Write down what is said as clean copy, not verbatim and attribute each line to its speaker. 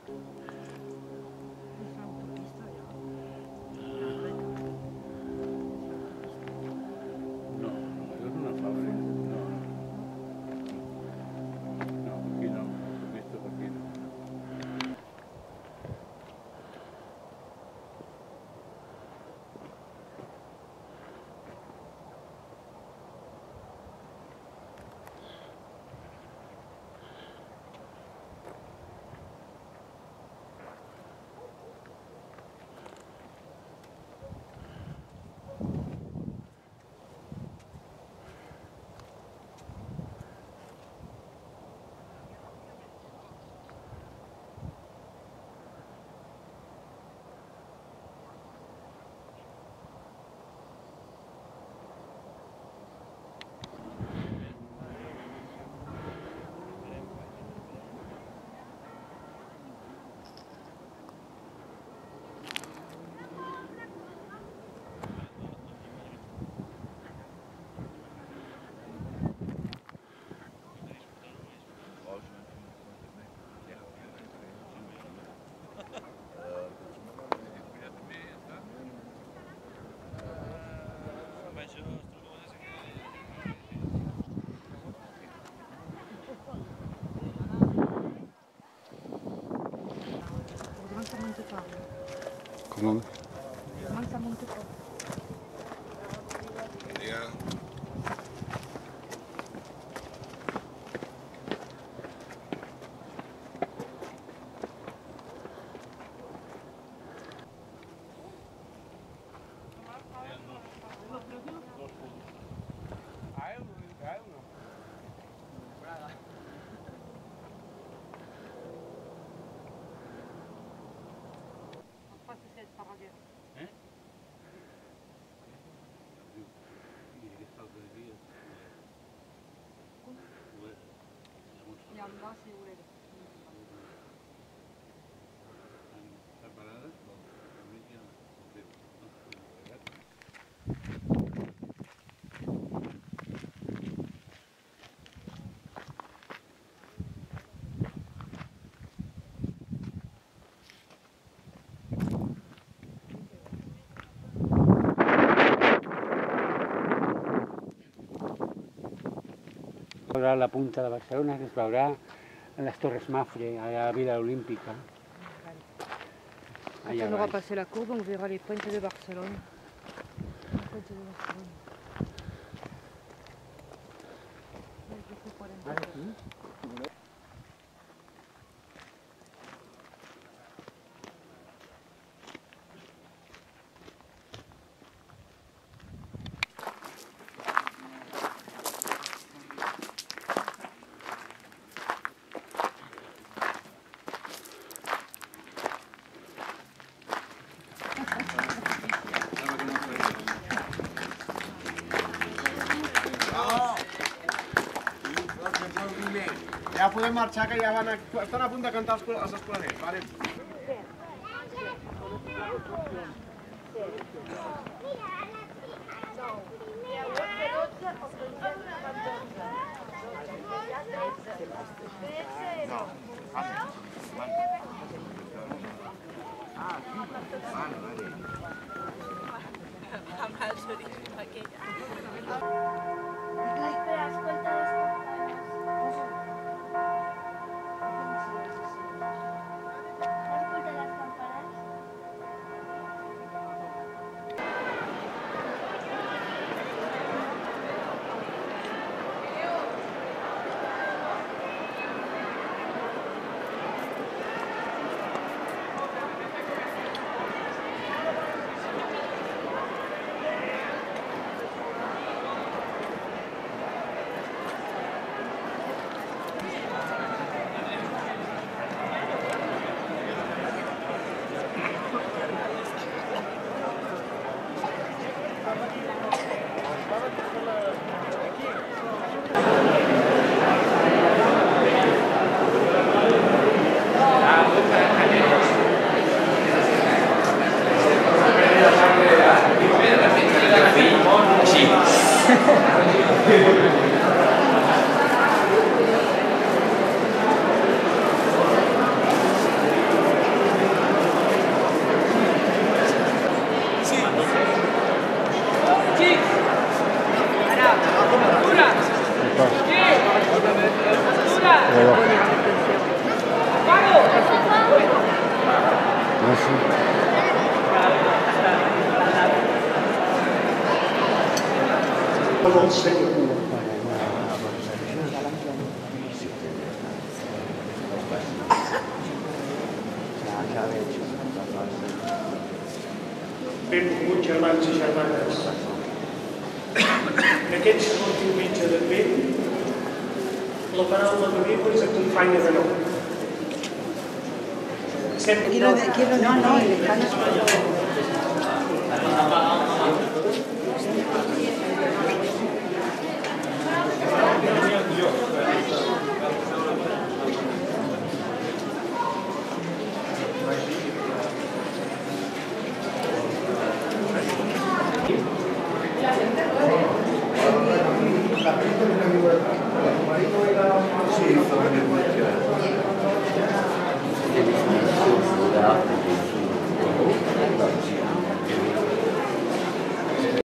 Speaker 1: Esa autopista ya.
Speaker 2: No, es una fábrica. No, aquí no. Visto por aquí no.
Speaker 3: ¿Cómo?
Speaker 1: Mansa Montepo. Yanda segurere.
Speaker 3: Veurà la punta de Barcelona, que es veurà en les Torres Mafre, a la Vila Olímpica.
Speaker 1: Quand on aura passé la courbe, on verra les pointes de Barcelone. Les pointes de Barcelone.
Speaker 4: Ja podem marxar, que ja estan a punt de cantar els escolaners. Vale?
Speaker 5: Espera, escolta esto. Escolta las campanas.
Speaker 6: Molt senyor. Benvolguts germans i germanes. En aquest segon diumenge d'Advent, la paraula de Déu ens acompanya de nou.